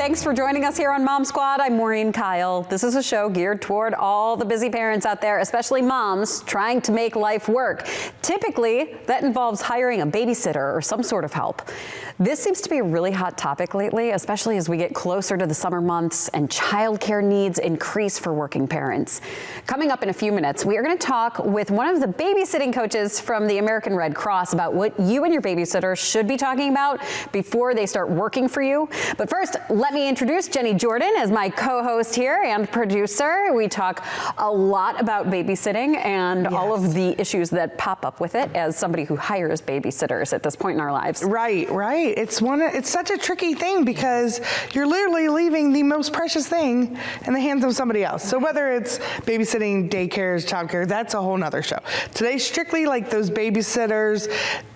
Thanks for joining us here on Mom Squad. I'm Maureen Kyle. This is a show geared toward all the busy parents out there, especially moms trying to make life work. Typically, that involves hiring a babysitter or some sort of help. This seems to be a really hot topic lately, especially as we get closer to the summer months and childcare needs increase for working parents. Coming up in a few minutes, we are going to talk with one of the babysitting coaches from the American Red Cross about what you and your babysitter should be talking about before they start working for you. But first, let me introduce Jenny Jordan as my co-host here and producer. We talk a lot about babysitting and all of the issues that pop up with it as somebody who hires babysitters at this point in our lives. Right. It's such a tricky thing because you're literally leaving the most precious thing in the hands of somebody else. So whether it's babysitting, daycares, childcare, that's a whole nother show. Today's strictly like those babysitters,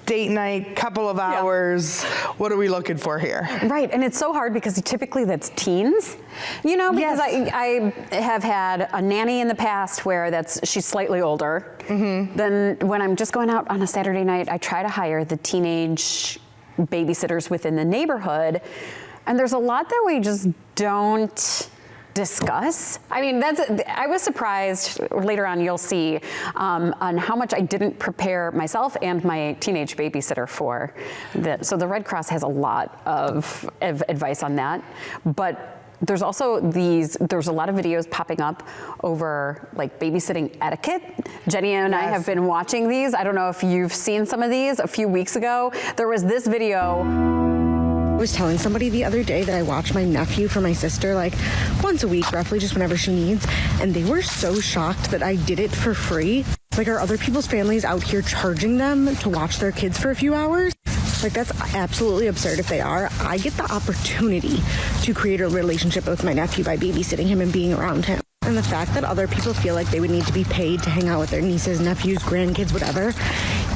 date night, couple of hours. What are we looking for here? Right, and it's so hard because typically that's teens, you know, because I have had a nanny in the past where she's slightly older. Then when I'm just going out on a Saturday night, I try to hire the teenage babysitters within the neighborhood, and there's a lot that we just don't discuss. I mean, I was surprised, later on you'll see, on how much I didn't prepare myself and my teenage babysitter for. So the Red Cross has a lot of advice on that, but there's also there's a lot of videos popping up over like babysitting etiquette. Jenny and I have been watching these. I don't know if you've seen some of these. A few weeks ago, there was this video. I was telling somebody the other day that I watch my nephew for my sister like once a week, roughly, just whenever she needs, and they were so shocked that I did it for free. Like, are other people's families out here charging them to watch their kids for a few hours? Like, that's absolutely absurd if they are. I get the opportunity to create a relationship with my nephew by babysitting him and being around him. And the fact that other people feel like they would need to be paid to hang out with their nieces, nephews, grandkids, whatever,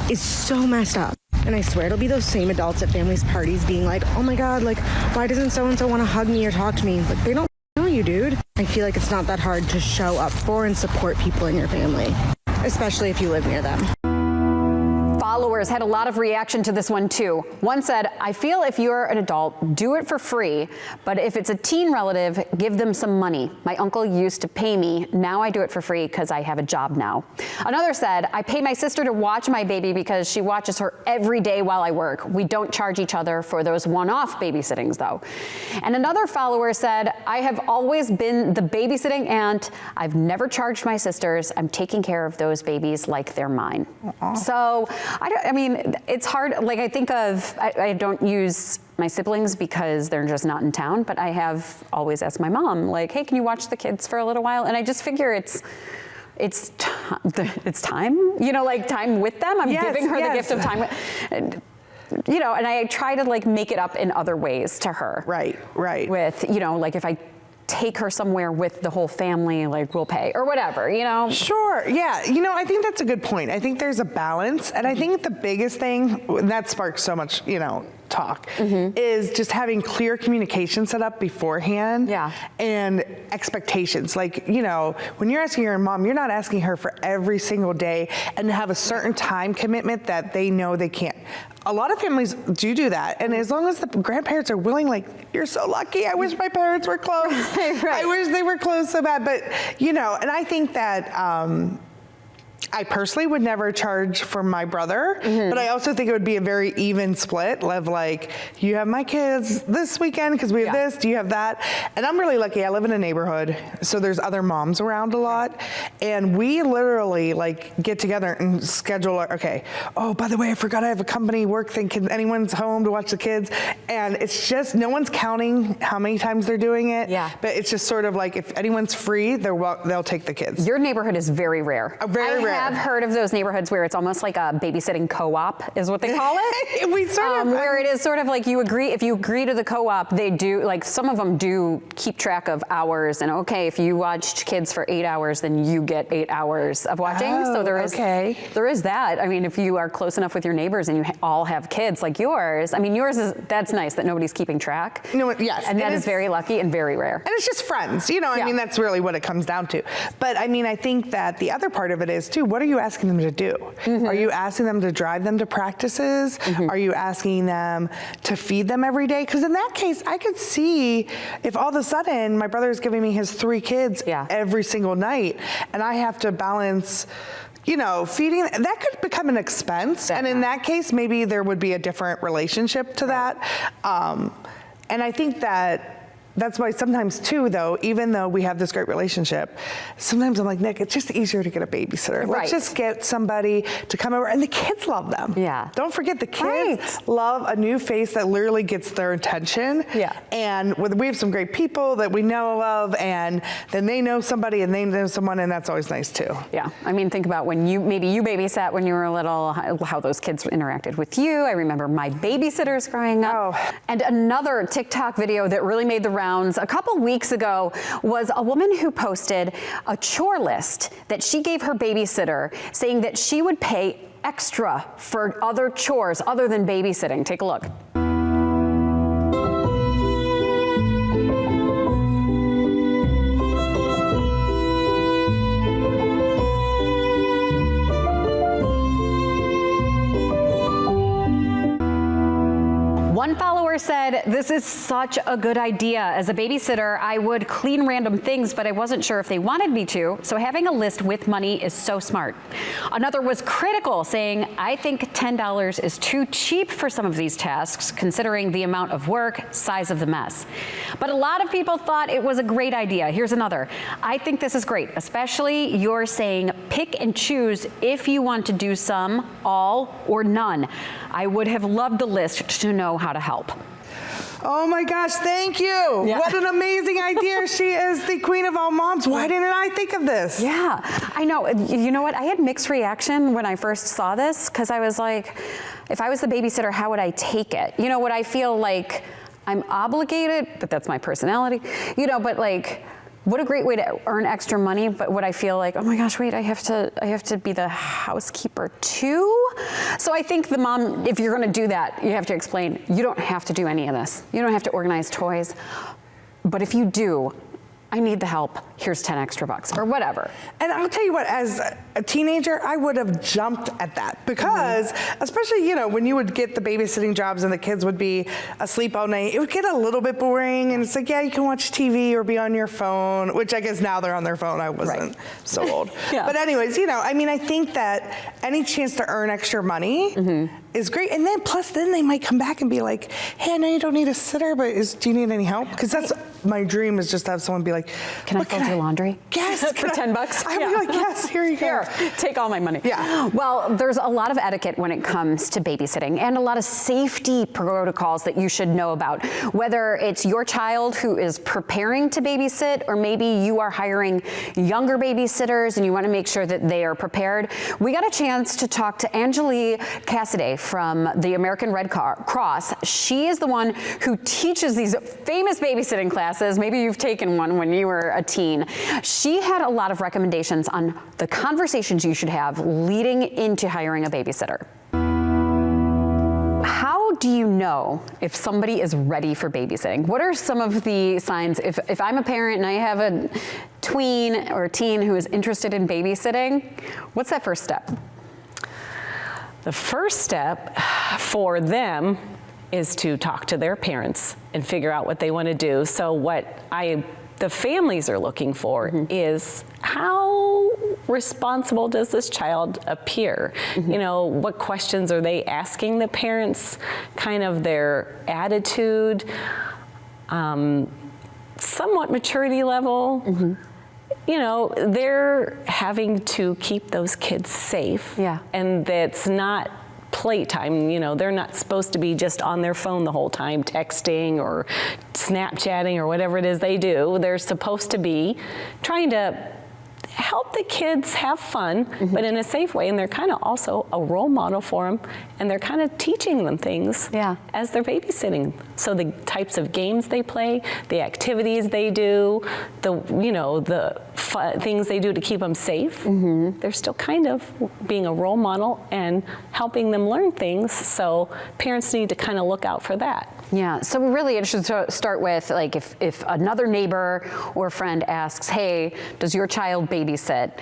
is so messed up. And I swear it'll be those same adults at families' parties being like, oh my God, like, why doesn't so-and-so want to hug me or talk to me? Like, they don't know you, dude. I feel like it's not that hard to show up for and support people in your family, especially if you live near them. Followers had a lot of reaction to this one too. One said, I feel if you're an adult, do it for free, but if it's a teen relative, give them some money. My uncle used to pay me. Now I do it for free because I have a job now. Another said, I pay my sister to watch my baby because she watches her every day while I work. We don't charge each other for those one-off babysittings though. And another follower said, I have always been the babysitting aunt. I've never charged my sisters. I'm taking care of those babies like they're mine. So I mean, it's hard. Like, I think I don't use my siblings because they're just not in town, but I have always asked my mom, like, hey, can you watch the kids for a little while? And I just figure it's time, you know, like time with them. I'm giving her the gift of time. You know, and I try to like make it up in other ways to her. Right. With, you know, like if I take her somewhere with the whole family, like we'll pay or whatever, you know? Sure, yeah. You know, I think that's a good point. I think there's a balance. And I think the biggest thing, and that sparks so much, you know, talk, is just having clear communication set up beforehand and expectations. Like, you know, when you're asking your mom, you're not asking her for every single day and to have a certain time commitment that they know they can't. A lot of families do that, and as long as the grandparents are willing, like, you're so lucky, I wish my parents were close. I wish they were close so bad, but, you know, and I think that I personally would never charge for my brother, but I also think it would be a very even split of like, you have my kids this weekend because we have this, do you have that? And I'm really lucky, I live in a neighborhood, so there's other moms around a lot, and we literally like get together and schedule, okay, oh, by the way, I forgot I have a company work thing, can anyone's home to watch the kids? And it's just, no one's counting how many times they're doing it, but it's just sort of like, if anyone's free, they'll take the kids. Your neighborhood is very rare. Very rare. I've heard of those neighborhoods where it's almost like a babysitting co-op is what they call it. We sort of, where it is sort of like if you agree to the co-op, they do, like some of them do keep track of hours and okay, if you watched kids for 8 hours, then you get 8 hours of watching. So there is that. I mean, if you are close enough with your neighbors and you all have kids like yours, I mean, that's nice that nobody's keeping track. No, yes. And that is very lucky and very rare. And it's just friends, you know, I mean, that's really what it comes down to. But I mean, I think that the other part of it is too, do, what are you asking them to do? Are you asking them to drive them to practices? Are you asking them to feed them every day? Because in that case, I could see if all of a sudden my brother is giving me his 3 kids every single night, and I have to balance, you know, feeding, that could become an expense. And in that case, maybe there would be a different relationship to that. And I think that's why sometimes too, though, even though we have this great relationship, sometimes I'm like, Nick, it's just easier to get a babysitter. Let's just get somebody to come over, and the kids love them. Yeah. Don't forget, the kids love a new face that literally gets their attention. Yeah. And we have some great people that we know of, and then they know somebody and they know someone, and that's always nice too. Yeah. I mean, think about when maybe you babysat when you were little, how those kids interacted with you. I remember my babysitters growing up. And another TikTok video that really made the a couple weeks ago was a woman who posted a chore list that she gave her babysitter, saying that she would pay extra for other chores other than babysitting. Take a look. One follower said, "This is such a good idea. As a babysitter, I would clean random things, but I wasn't sure if they wanted me to, so having a list with money is so smart." Another was critical, saying, "I think $10 is too cheap for some of these tasks, considering the amount of work, size of the mess." But a lot of people thought it was a great idea. Here's another. "I think this is great, especially you're saying pick and choose if you want to do some, all, or none. I would have loved the list to know how to help." Oh my gosh, thank you. Yeah. What an amazing idea. She is the queen of all moms. Why didn't I think of this? Yeah, I know. You know what? I had mixed reaction when I first saw this, because I was like, if I was the babysitter, how would I take it? You know, would I feel like I'm obligated? But that's my personality. You know, but like, what a great way to earn extra money, but would I feel like, oh my gosh, wait, I have to be the housekeeper too? So I think the mom, if you're gonna do that, you have to explain, you don't have to do any of this. You don't have to organize toys, but if you do, I need the help, here's 10 extra bucks, or whatever. And I'll tell you what, as a teenager, I would have jumped at that, because especially, you know, when you would get the babysitting jobs and the kids would be asleep all night, it would get a little bit boring, and it's like, yeah, you can watch TV or be on your phone, which I guess now they're on their phone. I wasn't so old. But anyways, you know, I mean, I think that any chance to earn extra money is great. And then plus then they might come back and be like, hey, I know you don't need a sitter, but do you need any help? Because that's my dream, is just to have someone be like, can I fold your laundry? Yes. For 10 bucks? I would be like, yes, here you go. Here, take all my money. Yeah. Well, there's a lot of etiquette when it comes to babysitting, and a lot of safety protocols that you should know about, whether it's your child who is preparing to babysit, or maybe you are hiring younger babysitters and you want to make sure that they are prepared. We got a chance to talk to Angele Cassiday from the American Red Cross. She is the one who teaches these famous babysitting classes. Maybe you've taken one when you were a teen. She had a lot of recommendations on the conversations you should have leading into hiring a babysitter. How do you know if somebody is ready for babysitting? What are some of the signs? If I'm a parent and I have a tween or a teen who is interested in babysitting, what's that first step? The first step for them is to talk to their parents and figure out what they want to do. So what the families are looking for is, how responsible does this child appear? You know, what questions are they asking the parents, kind of their attitude, somewhat maturity level. You know, they're having to keep those kids safe. Yeah. And that's not playtime. You know, they're not supposed to be just on their phone the whole time, texting or Snapchatting or whatever it is they do. They're supposed to be trying to help the kids have fun, but in a safe way, and they're kind of also a role model for them, and they're kind of teaching them things as they're babysitting. So the types of games they play, the activities they do, the things they do to keep them safe, they're still kind of being a role model and helping them learn things. So parents need to kind of look out for that. Yeah, so really it should start with, like, if another neighbor or friend asks, hey, does your child babysit?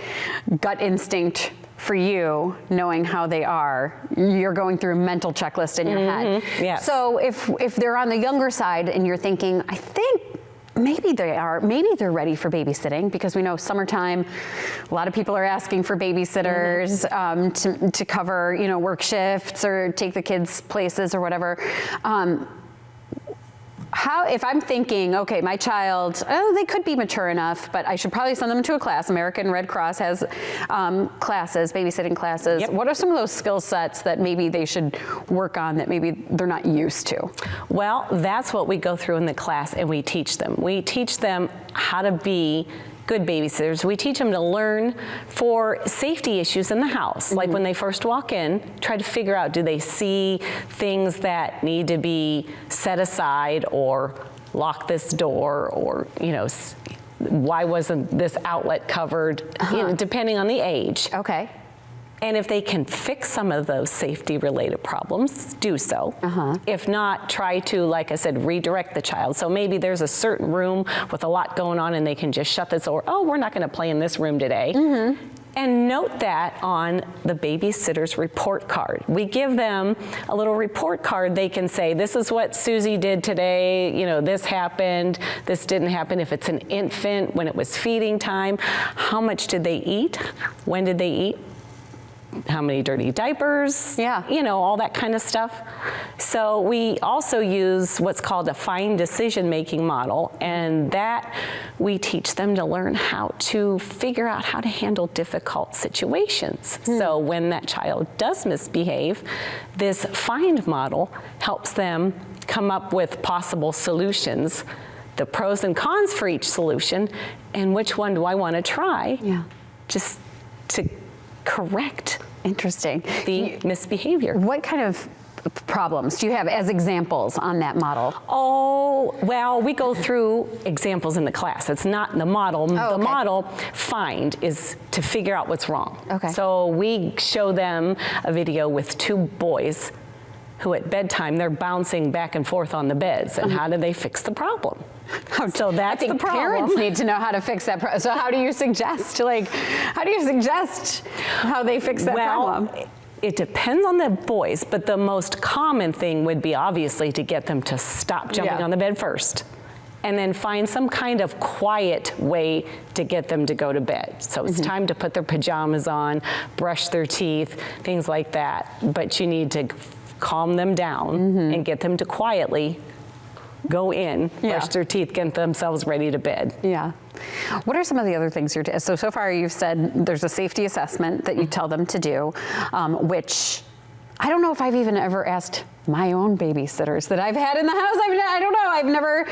Gut instinct for you, knowing how they are, you're going through a mental checklist in your head. Yes. So if they're on the younger side and you're thinking, I think maybe they're ready for babysitting, because we know summertime, a lot of people are asking for babysitters to cover, work shifts or take the kids places or whatever. If I'm thinking, okay, my child, they could be mature enough, but I should probably send them to a class. American Red Cross has classes, babysitting classes. Yep. What are some of those skill sets that maybe they should work on that maybe they're not used to? Well, that's what we go through in the class, and we teach them. We teach them how to be good babysitters. We teach them to learn for safety issues in the house. Like when they first walk in, try to figure out, do they see things that need to be set aside, or lock this door, or, why wasn't this outlet covered, depending on the age. Okay. And if they can fix some of those safety-related problems, do so. If not, try to, like I said, redirect the child. So maybe there's a certain room with a lot going on and they can just shut this door. Oh, we're not going to play in this room today. And note that on the babysitter's report card. We give them a little report card. They can say, this is what Susie did today. This happened. This didn't happen. If it's an infant, when it was feeding time, how much did they eat? When did they eat? How many dirty diapers, all that kind of stuff. So we also use what's called a fine decision-making model, and that we teach them to learn how to figure out how to handle difficult situations. So when that child does misbehave, this FIND model helps them come up with possible solutions, the pros and cons for each solution, and which one do I want to try, just to correct the misbehavior. What kind of problems do you have as examples on that model? Oh, well, we go through examples in the class. It's not in the model. The model, FIND, is to figure out what's wrong. So we show them a video with two boys who at bedtime, they're bouncing back and forth on the beds. And how do they fix the problem? So that's the problem. Parents need to know how to fix that problem. So how do you suggest, how they fix that problem? It depends on the boys, but the most common thing would be obviously to get them to stop jumping on the bed first, and then find some kind of quiet way to get them to go to bed. So it's time to put their pajamas on, brush their teeth, things like that. But you need to calm them down and get them to quietly go in, brush their teeth, get themselves ready to bed. What are some of the other things so far you've said there's a safety assessment that you tell them to do, which I don't know if I've even ever asked my own babysitters that I've had in the house. I don't know.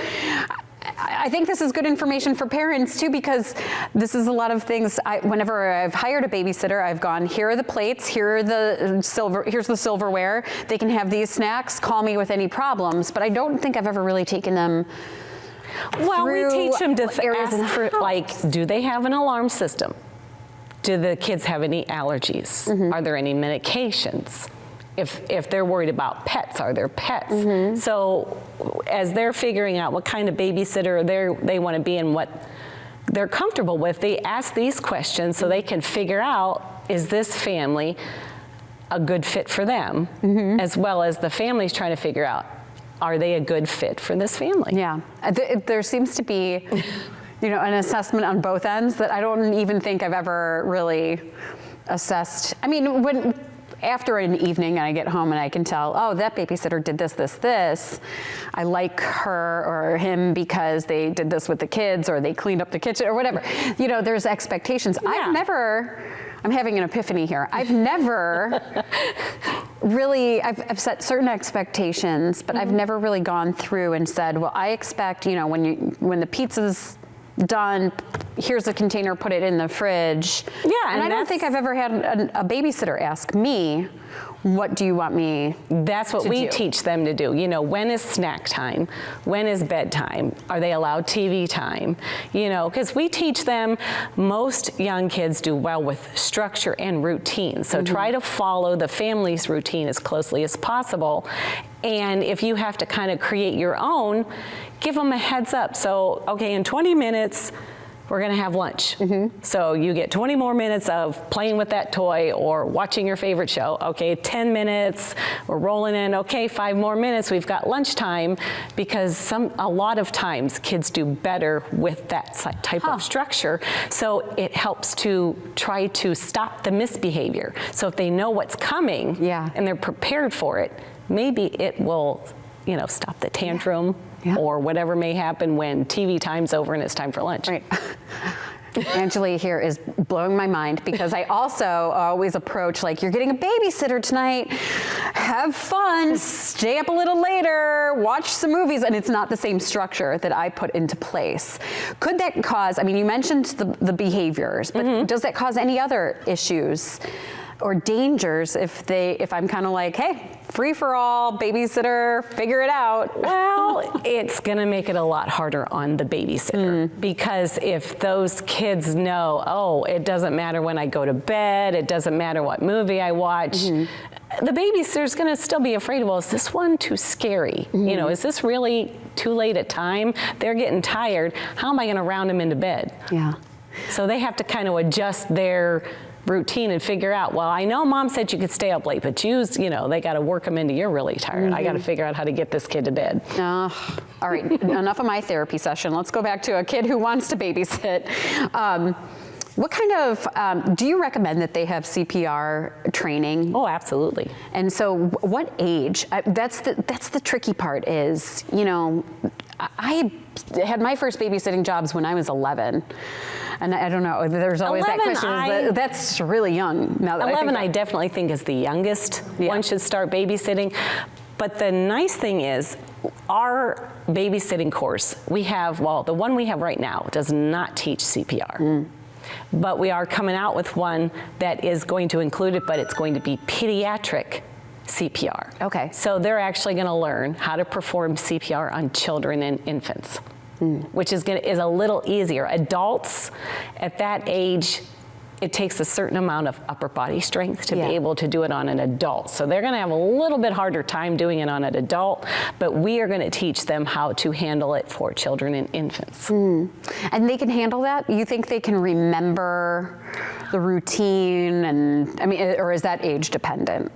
I think this is good information for parents too, because this is a lot of things. Whenever I've hired a babysitter, I've gone, here are the plates, here's the silverware. They can have these snacks. Call me with any problems. But I don't think I've ever really taken them. Well, we teach them to ask for, do they have an alarm system? Do the kids have any allergies? Are there any medications? If they're worried about pets, are there pets? So as they're figuring out what kind of babysitter they want to be and what they're comfortable with, they ask these questions so they can figure out, is this family a good fit for them? As well as the family's trying to figure out, are they a good fit for this family? There seems to be an assessment on both ends that I don't even think I've ever really assessed. I mean, after an evening and I get home and I can tell, oh, that babysitter did this. I like her or him because they did this with the kids, or they cleaned up the kitchen, or whatever. There's expectations. I'm having an epiphany here. I've never really, I've set certain expectations, but I've never really gone through and said, well, I expect, when the pizza's done, here's a container, put it in the fridge. And I don't think I've ever had a babysitter ask me, what do you want me That's what we teach them to do. When is snack time? When is bedtime? Are they allowed TV time? Because we teach them, most young kids do well with structure and routine. So try to follow the family's routine as closely as possible. And if you have to kind of create your own, give them a heads up. So, okay, in 20 minutes, we're going to have lunch. So you get 20 more minutes of playing with that toy or watching your favorite show. Okay, 10 minutes, we're rolling in. Okay, 5 more minutes, we've got lunchtime, because a lot of times kids do better with that type of structure. So it helps to try to stop the misbehavior. So if they know what's coming and they're prepared for it, maybe it will, stop the tantrum. Or whatever may happen when TV time's over and it's time for lunch. Right. Angele here is blowing my mind, because I also always approach like, you're getting a babysitter tonight, have fun, stay up a little later, watch some movies, and it's not the same structure that I put into place. Could that cause, I mean, you mentioned the behaviors, but does that cause any other issues or dangers if I'm kind of like, hey, free for all, babysitter, figure it out? Well, it's going to make it a lot harder on the babysitter, because if those kids know, oh, it doesn't matter when I go to bed, it doesn't matter what movie I watch, the babysitter's going to still be afraid, well, is this one too scary? Is this really too late at time? They're getting tired. How am I going to round them into bed? Yeah. So they have to kind of adjust their routine and figure out, well, I know mom said you could stay up late, but they got to work them into, you're really tired. I got to figure out how to get this kid to bed. All right, enough of my therapy session. Let's go back to a kid who wants to babysit. What kind of, do you recommend that they have CPR training? Oh, absolutely. And so what age? That's the tricky part is, I had my first babysitting jobs when I was 11. And I don't know, there's always that question. That's really young. Now that 11, I definitely think is the youngest one should start babysitting. But the nice thing is, our babysitting course, we have, the one we have right now does not teach CPR. But we are coming out with one that is going to include it, but it's going to be pediatric CPR. Okay. So they're actually going to learn how to perform CPR on children and infants, which is a little easier. Adults at that age, it takes a certain amount of upper body strength to be able to do it on an adult. So they're going to have a little bit harder time doing it on an adult, but we are going to teach them how to handle it for children and infants. And they can handle that? You think they can remember the routine, and I mean, or is that age dependent?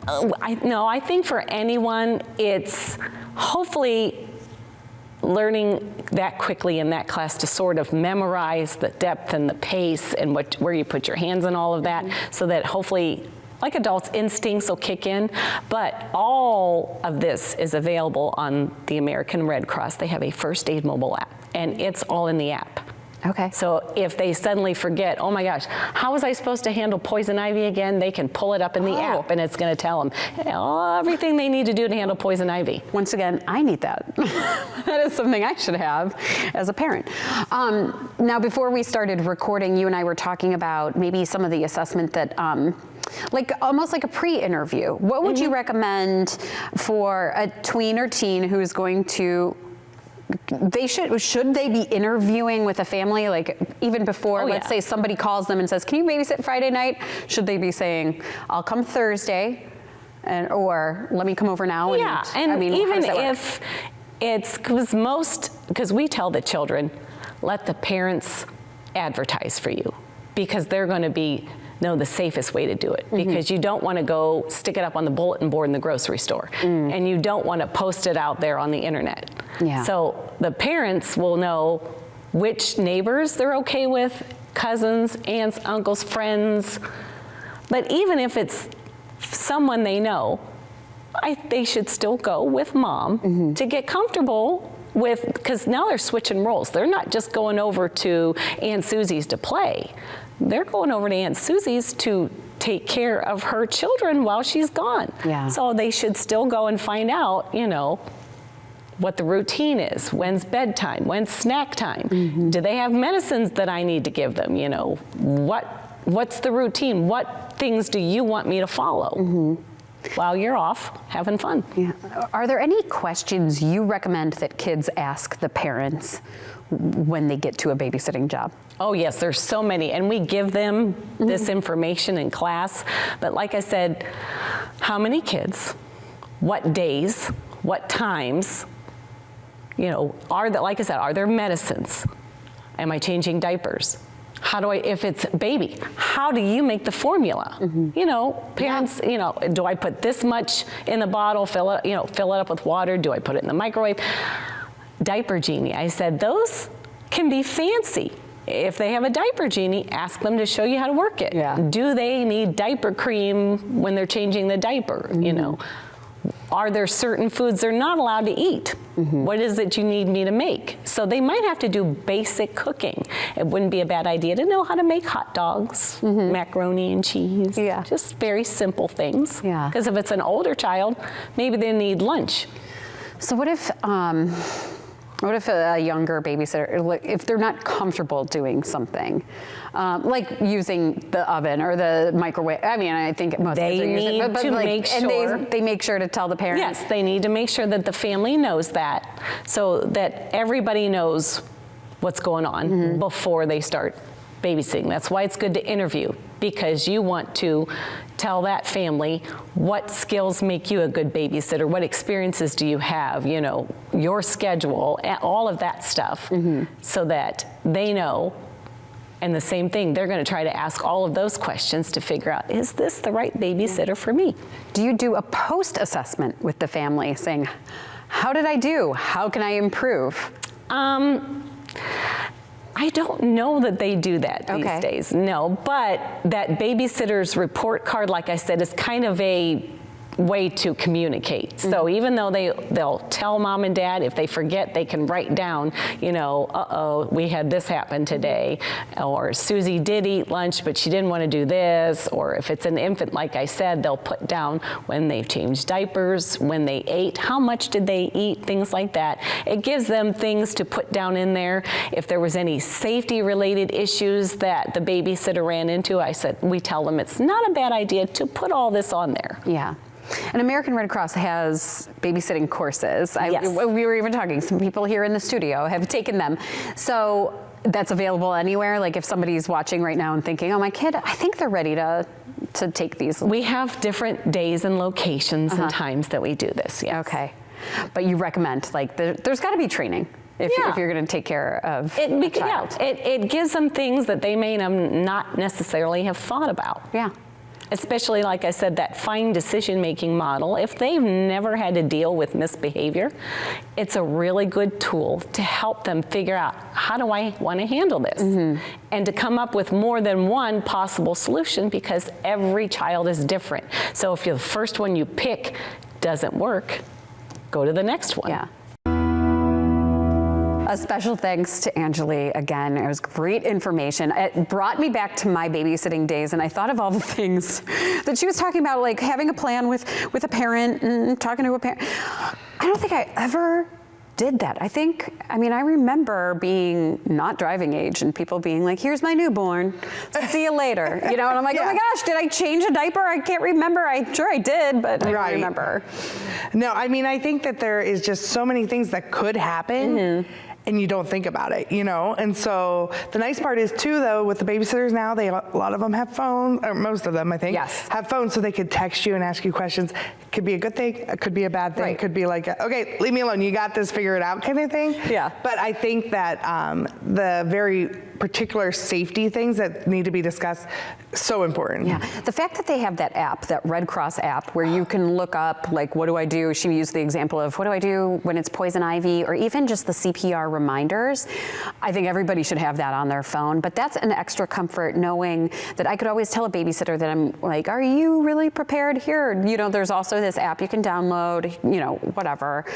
No, I think for anyone, it's hopefully learning that quickly in that class to sort of memorize the depth and the pace and where you put your hands and all of that, so that hopefully, like adults, instincts will kick in. But all of this is available on the American Red Cross. They have a first aid mobile app, and it's all in the app. Okay. So if they suddenly forget, oh my gosh, how was I supposed to handle poison ivy again? They can pull it up in the app, and it's going to tell them everything they need to do to handle poison ivy. Once again, I need that. That is something I should have as a parent. Now, before we started recording, you and I were talking about maybe some of the assessment that almost like a pre-interview. What would you recommend for a tween or teen who's going to, should they be interviewing with a family, like even before, let's say somebody calls them and says, can you babysit Friday night? Should they be saying, I'll come Thursday, or let me come over now? And I mean, even if it's, because we tell the children, let the parents advertise for you, because they're going to know the safest way to do it, because you don't want to go stick it up on the bulletin board in the grocery store, and you don't want to post it out there on the internet. So the parents will know which neighbors they're okay with, cousins, aunts, uncles, friends. But even if it's someone they know, they should still go with mom to get comfortable with, because now they're switching roles. They're not just going over to Aunt Susie's to play. They're going over to Aunt Susie's to take care of her children while she's gone. So they should still go and find out, what the routine is. When's bedtime? When's snack time? Do they have medicines that I need to give them? What's the routine? What things do you want me to follow? While you're off having fun. Are there any questions you recommend that kids ask the parents when they get to a babysitting job? Oh yes, there's so many, and we give them this information in class. But like I said, how many kids, what days, what times, like I said, are there medicines? Am I changing diapers? if it's baby, how do you make the formula? You know, parents, you know, do I put this much in the bottle, fill it up with water? Do I put it in the microwave? Diaper genie, I said, those can be fancy. If they have a diaper genie, ask them to show you how to work it. Yeah. Do they need diaper cream when they're changing the diaper? You know, are there certain foods they're not allowed to eat? What is it you need me to make? So they might have to do basic cooking. It wouldn't be a bad idea to know how to make hot dogs, macaroni and cheese, just very simple things. Because if it's an older child, maybe they need lunch. So what if a younger babysitter, if they're not comfortable doing something, like using the oven or the microwave? I mean, I think most kids are using it, but like, make sure. And they make sure to tell the parents. Yes, they need to make sure that the family knows that, so that everybody knows what's going on before they start babysitting. That's why it's good to interview, because you want to tell that family what skills make you a good babysitter, what experiences do you have, you know, your schedule, all of that stuff, so that they know. And the same thing, they're going to try to ask all of those questions to figure out, is this the right babysitter for me? Do you do a post-assessment with the family saying, how did I do? How can I improve? I don't know that they do that these days, no, but that babysitter's report card, like I said, is kind of a way to communicate. So even though they'll tell mom and dad, if they forget, they can write down, you know, uh-oh, we had this happen today, or Susie did eat lunch, but she didn't want to do this, or if it's an infant, like I said, they'll put down when they've changed diapers, when they ate, how much did they eat, things like that. It gives them things to put down in there. If there was any safety-related issues that the babysitter ran into, we tell them it's not a bad idea to put all this on there. Yeah. And American Red Cross has babysitting courses. We were even talking, some people here in the studio have taken them. So that's available anywhere? Like if somebody's watching right now and thinking, oh, my kid, I think they're ready to take these. We have different days and locations and times that we do this, yes. Okay. But you recommend, like, there's got to be training if you're going to take care of a child. Yeah, it gives them things that they may not necessarily have thought about. Yeah. Especially, like I said, that fine decision-making model. If they've never had to deal with misbehavior, it's a really good tool to help them figure out, how do I want to handle this? And to come up with more than one possible solution, because every child is different. So if the first one you pick doesn't work, go to the next one. Yeah. A special thanks to Angele again. It was great information. It brought me back to my babysitting days, and I thought of all the things that she was talking about, like having a plan with a parent and talking to a parent. I don't think I ever did that. I mean, I remember being not driving age and people being like, here's my newborn, see you later. You know, and I'm like, oh my gosh, did I change a diaper? I can't remember. I'm sure I did, but I don't remember. No, I mean, I think that there is just so many things that could happen. And you don't think about it, you know? And so the nice part is too, though, with the babysitters now, a lot of them have phones, or most of them, I think, have phones, so they could text you and ask you questions. It could be a good thing, it could be a bad thing, it could be like, okay, leave me alone, you got this, figure it out kind of thing. Yeah. But I think that the very particular safety things that need to be discussed, so important. Yeah, the fact that they have that app, that Red Cross app, where you can look up, like, what do I do? She used the example of, what do I do when it's poison ivy, or even just the CPR reminders. I think everybody should have that on their phone, but that's an extra comfort knowing that I could always tell a babysitter that I'm like, are you really prepared here? You know, there's also this app you can download, you know, whatever.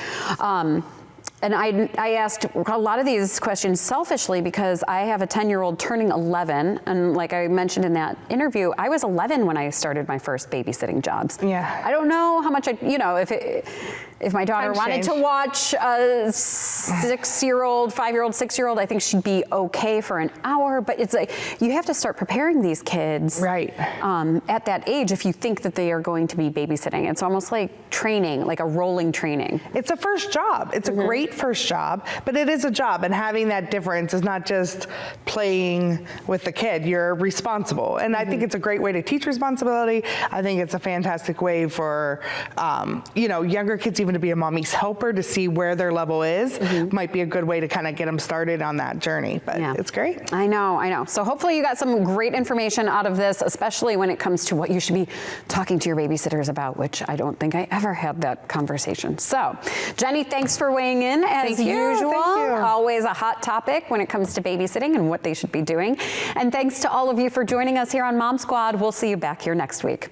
And I asked a lot of these questions selfishly because I have a 10-year-old turning 11. And like I mentioned in that interview, I was 11 when I started my first babysitting jobs. Yeah. I don't know how much you know, if my daughter wanted to watch a 6-year-old, 5-year-old, 6-year-old, I think she'd be okay for an hour. But it's like, you have to start preparing these kids at that age if you think that they are going to be babysitting. It's almost like training, like a rolling training. It's a first job. It's a great first job, but it is a job, and having that difference is not just playing with the kid. You're responsible, and I think it's a great way to teach responsibility. I think it's a fantastic way for you know, younger kids even even to be a mommy's helper to see where their level is might be a good way to kind of get them started on that journey. But it's great. I know. So hopefully you got some great information out of this, especially when it comes to what you should be talking to your babysitters about, which I don't think I ever had that conversation. So Jenny, thanks for weighing in as usual. Thank you. Always a hot topic when it comes to babysitting and what they should be doing. And thanks to all of you for joining us here on Mom Squad. We'll see you back here next week.